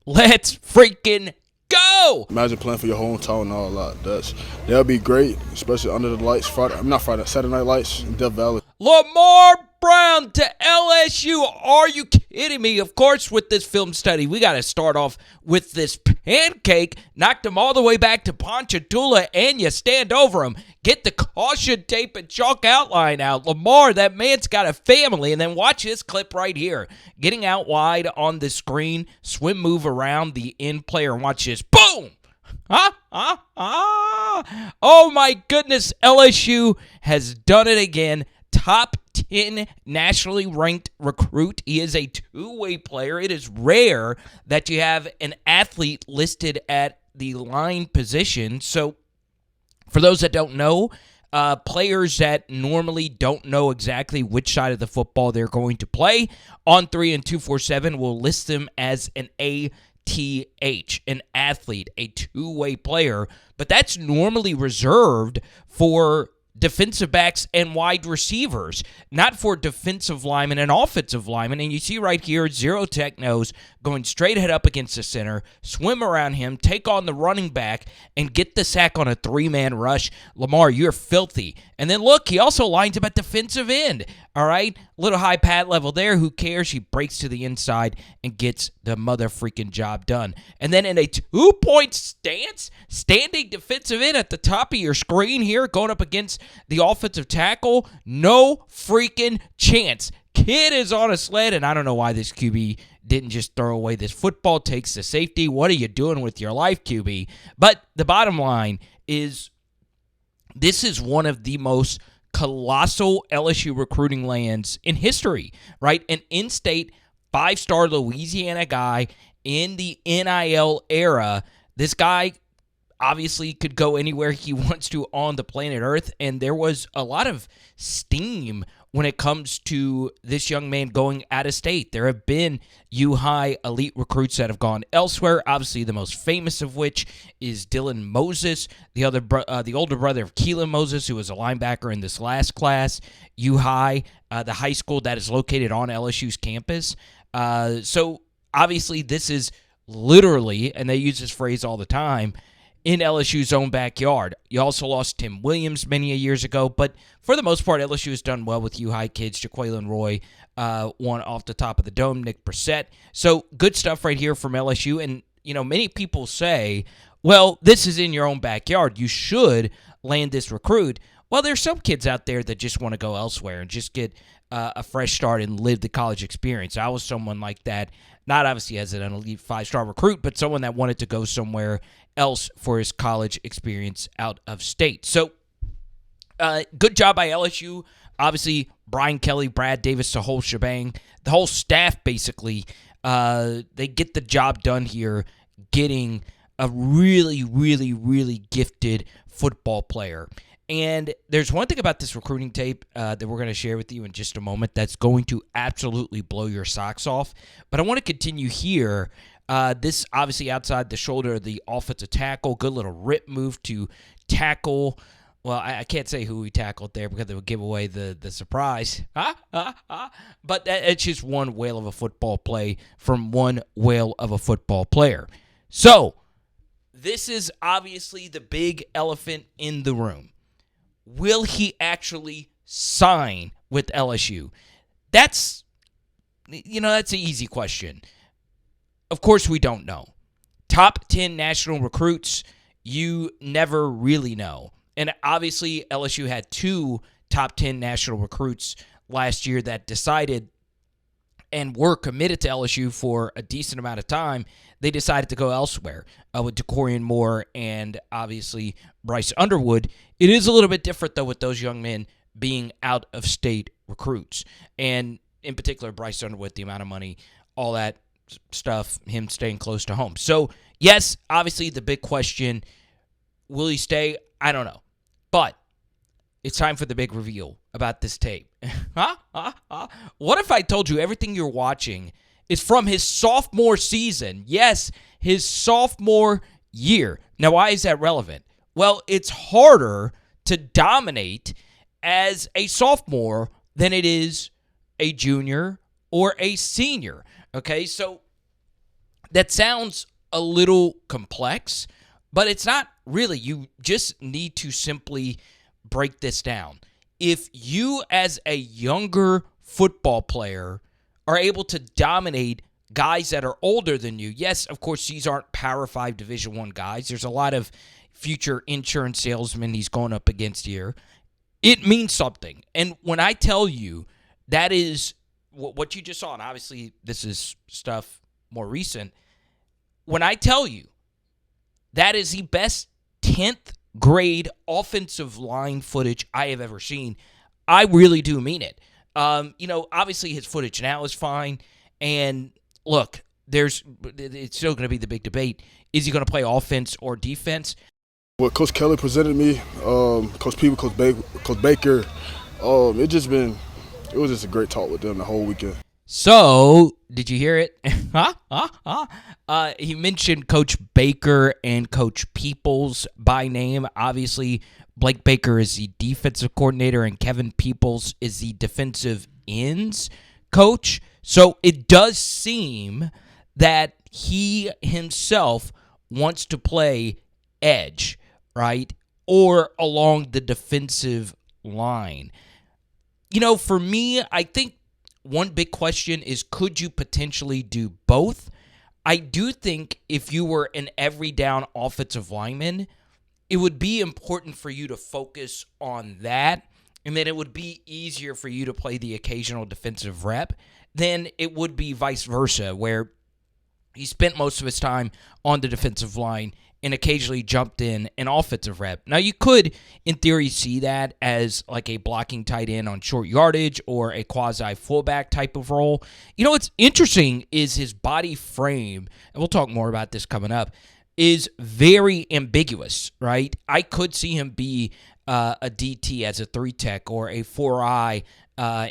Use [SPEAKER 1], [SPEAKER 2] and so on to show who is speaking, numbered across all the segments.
[SPEAKER 1] Let's freaking go!
[SPEAKER 2] Imagine playing for your hometown and all that. That'd be great, especially under the lights. Saturday night lights in Death Valley.
[SPEAKER 1] Lamar Brown to LSU. Are you kidding me? Of course, with this film study, we got to start off with this pancake. Knocked him all the way back to Ponchatoula, and you stand over him. Get the caution tape and chalk outline out. Lamar, that man's got a family. And then watch this clip right here. Getting out wide on the screen, swim move around the end player, and watch this. Boom! Oh my goodness, LSU has done it again. Top 10 nationally ranked recruit. He is a two-way player. It is rare that you have an athlete listed at the line position. So for those that don't know, players that normally don't know exactly which side of the football they're going to play, On 3 and 247 will list them as an ATH, an athlete, a two-way player. But that's normally reserved for defensive backs and wide receivers, not for defensive linemen and offensive linemen. And you see right here, zero technos going straight head up against the center, swim around him, take on the running back, and get the sack on a three-man rush. Lamar, you're filthy. And then look, he also lines up at defensive end. All right, little high pad level there. Who cares? He breaks to the inside and gets the mother freaking job done. And then in a 2-point stance, standing defensive end at the top of your screen here, going up against the offensive tackle, no freaking chance. Kid is on a sled, and I don't know why this QB didn't just throw away this football, takes the safety. What are you doing with your life, QB? But the bottom line is this is one of the most colossal LSU recruiting lands in history, right? An in-state 5-star Louisiana guy in the NIL era. This guy obviously could go anywhere he wants to on the planet Earth, and there was a lot of steam when it comes to this young man going out of state. There have been U-High elite recruits that have gone elsewhere. Obviously, the most famous of which is Dylan Moses, the older brother of Keelan Moses, who was a linebacker in this last class. U-High, the high school that is located on LSU's campus. So obviously, this is literally, and they use this phrase all the time, in LSU's own backyard. You also lost Tim Williams many years ago, but for the most part, LSU has done well with U-High kids. Jaquelin Roy won off the top of the dome, Nick Brissett. So good stuff right here from LSU. And, you know, many people say, well, this is in your own backyard. You should land this recruit. Well, there's some kids out there that just want to go elsewhere and just get a fresh start and live the college experience. I was someone like that, not obviously as an elite 5-star recruit, but someone that wanted to go somewhere else for his college experience out of state. So good job by LSU. Obviously, Brian Kelly, Brad Davis, the whole shebang, the whole staff basically, they get the job done here, getting a really, really, really gifted football player. And there's one thing about this recruiting tape that we're going to share with you in just a moment that's going to absolutely blow your socks off. But I want to continue here. This obviously outside the shoulder of the offensive tackle. Good little rip move to tackle. Well, I can't say who he tackled there because it would give away the surprise. But it's just one whale of a football play from one whale of a football player. So this is obviously the big elephant in the room. Will he actually sign with LSU? That's an easy question. Of course, we don't know. Top 10 national recruits, you never really know. And obviously, LSU had 2 top 10 national recruits last year that decided and were committed to LSU for a decent amount of time. They decided to go elsewhere with DeCorian Moore and obviously Bryce Underwood. It is a little bit different, though, with those young men being out-of-state recruits. And in particular, Bryce Underwood, the amount of money, all that stuff, him staying close to home. So, yes, obviously the big question, will he stay? I don't know. But it's time for the big reveal about this tape. What if I told you everything you're watching is from his sophomore season? Yes, his sophomore year. Now, why is that relevant? Well, it's harder to dominate as a sophomore than it is a junior or a senior. Okay, so That sounds a little complex, but it's not really. You just need to simply break this down. If you, as a younger football player, are able to dominate guys that are older than you, yes, of course, these aren't Power 5 Division I guys. There's a lot of future insurance salesmen he's going up against here. It means something. And when I tell you that is what you just saw, and obviously this is stuff more recent, when I tell you that is the best 10th grade offensive line footage I have ever seen, I really do mean it. Obviously his footage now is fine. And look, it's still going to be the big debate. Is he going to play offense or defense?
[SPEAKER 2] What Coach Kelly presented me, Coach Peeble, Coach Baker, it was just a great talk with them the whole weekend.
[SPEAKER 1] So, did you hear it? He mentioned Coach Baker and Coach Peoples by name. Obviously, Blake Baker is the defensive coordinator and Kevin Peoples is the defensive ends coach. So, it does seem that he himself wants to play edge, right? Or along the defensive line. For me, I think one big question is, could you potentially do both? I do think if you were an every down offensive lineman, it would be important for you to focus on that, and then it would be easier for you to play the occasional defensive rep than it would be vice versa, where he spent most of his time on the defensive line and occasionally jumped in an offensive rep. Now, you could, in theory, see that as like a blocking tight end on short yardage or a quasi-fullback type of role. What's interesting is his body frame, and we'll talk more about this coming up, is very ambiguous, right? I could see him be a DT as a 3-tech or a 4-eye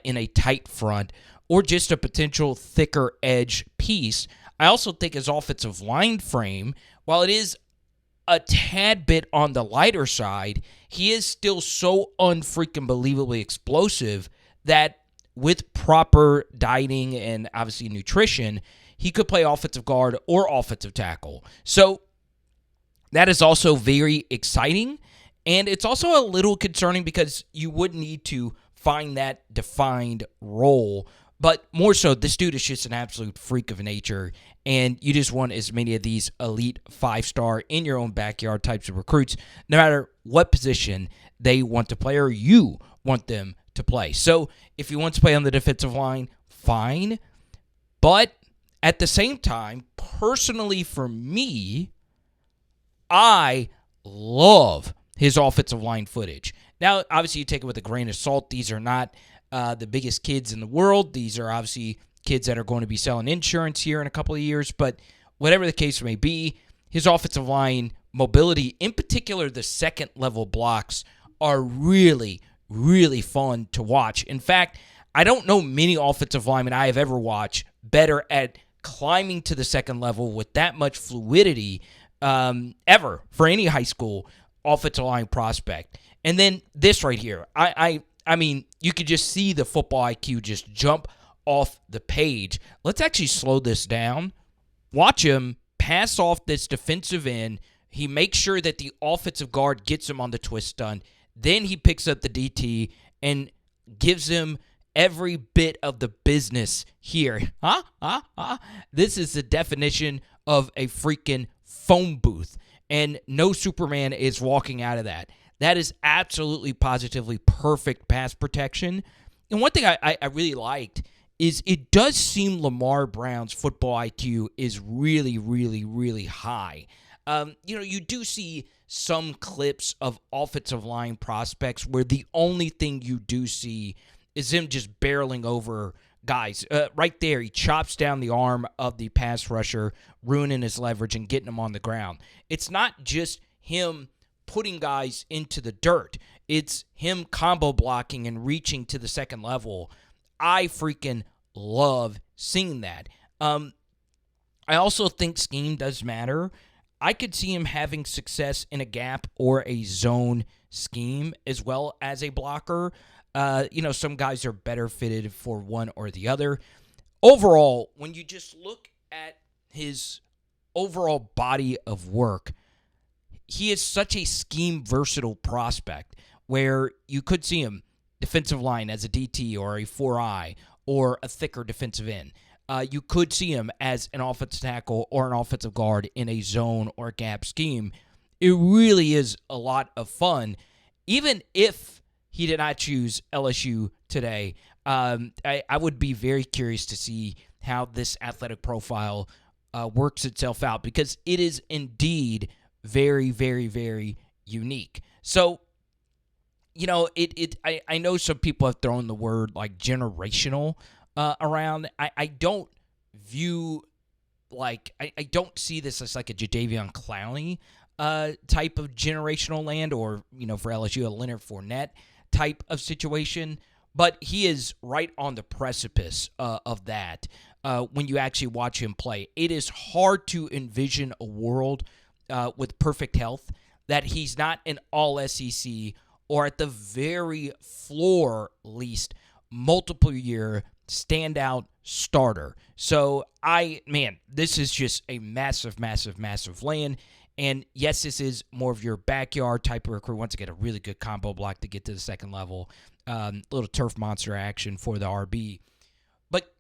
[SPEAKER 1] in a tight front or just a potential thicker edge piece. I also think his offensive line frame, while it is a tad bit on the lighter side, he is still so unfreaking believably explosive that with proper dieting and obviously nutrition, he could play offensive guard or offensive tackle. So that is also very exciting, and it's also a little concerning because you would need to find that defined role. But more so, this dude is just an absolute freak of nature, and you just want as many of these elite 5-star in your own backyard types of recruits, no matter what position they want to play or you want them to play. So if he wants to play on the defensive line, fine. But at the same time, personally for me, I love his offensive line footage. Now, obviously, you take it with a grain of salt. These are not the biggest kids in the world. These are obviously kids that are going to be selling insurance here in a couple of years. But whatever the case may be, his offensive line mobility, in particular the second-level blocks, are really, really fun to watch. In fact, I don't know many offensive linemen I have ever watched better at climbing to the second level with that much fluidity ever for any high school offensive line prospect. And then this right here, I mean, you could just see the football IQ just jump off the page. Let's actually slow this down. Watch him pass off this defensive end. He makes sure that the offensive guard gets him on the twist stunt. Then he picks up the DT and gives him every bit of the business here. This is the definition of a freaking phone booth. And no Superman is walking out of that. That is absolutely positively perfect pass protection. And one thing I really liked is it does seem Lamar Brown's football IQ is really, really, really high. You do see some clips of offensive line prospects where the only thing you do see is him just barreling over guys. Right there, he chops down the arm of the pass rusher, ruining his leverage and getting him on the ground. It's not just him putting guys into the dirt. It's him combo blocking and reaching to the second level. I freaking love seeing that. I also think scheme does matter. I could see him having success in a gap or a zone scheme as well as a blocker. Some guys are better fitted for one or the other. Overall, when you just look at his overall body of work, he is such a scheme versatile prospect where you could see him defensive line as a DT or a 4-eye or a thicker defensive end. You could see him as an offensive tackle or an offensive guard in a zone or gap scheme. It really is a lot of fun. Even if he did not choose LSU today, I would be very curious to see how this athletic profile works itself out, because it is indeed very, very, very unique. So, I know some people have thrown the word like generational around. I don't view I don't see this as like a Jadeveon Clowney type of generational land, or for LSU a Leonard Fournette type of situation. But he is right on the precipice of that when you actually watch him play. It is hard to envision a world with perfect health that he's not an all-SEC or at the very floor least multiple-year standout starter. So, this is just a massive, massive, massive land. And yes, this is more of your backyard type of recruit. Once again, a really good combo block to get to the second level. Little turf monster action for the RB. But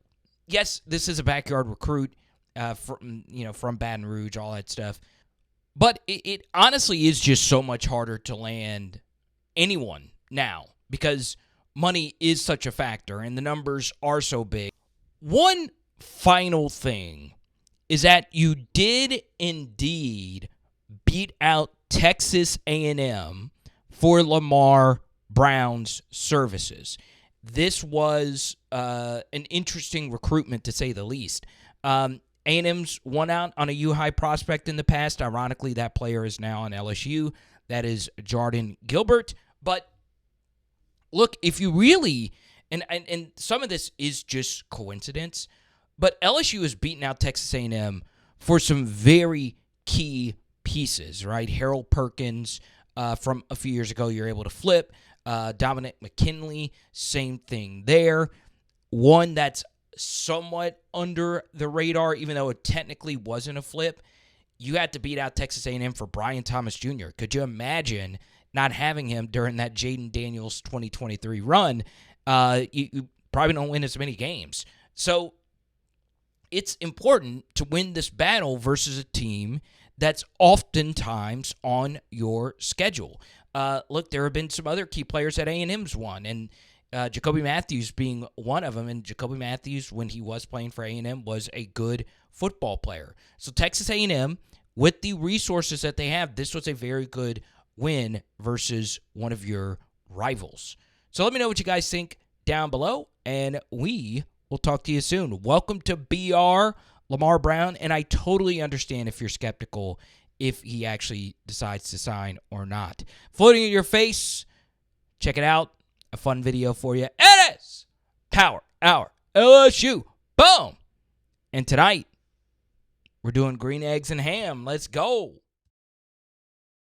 [SPEAKER 1] yes, this is a backyard recruit from Baton Rouge, all that stuff. But it honestly is just so much harder to land anyone now because money is such a factor and the numbers are so big. One final thing is that you did indeed beat out Texas A&M for Lamar Brown's services. This was an interesting recruitment, to say the least. A&M's won out on a U-High prospect in the past. Ironically, that player is now on LSU. That is Jordan Gilbert. But look, if you really, and some of this is just coincidence, but LSU has beaten out Texas A&M for some very key pieces, right? Harold Perkins from a few years ago, you're able to flip. Dominic McKinley, same thing there. One that's somewhat under the radar, even though it technically wasn't a flip. You had to beat out Texas A&M for Brian Thomas Jr. Could you imagine not having him during that Jaden Daniels 2023 run? You probably don't win as many games. So it's important to win this battle versus a team that's oftentimes on your schedule. Look, there have been some other key players that A&M's won, and Jacoby Matthews being one of them. And Jacoby Matthews, when he was playing for A&M, was a good football player. So Texas A&M, with the resources that they have, this was a very good win versus one of your rivals. So let me know what you guys think down below, and we will talk to you soon. Welcome to BR, Lamar Brown, and I totally understand if you're skeptical if he actually decides to sign or not. Floating in your face, check it out. A fun video for you. It is Power Hour LSU. Boom. And tonight, we're doing green eggs and ham. Let's go.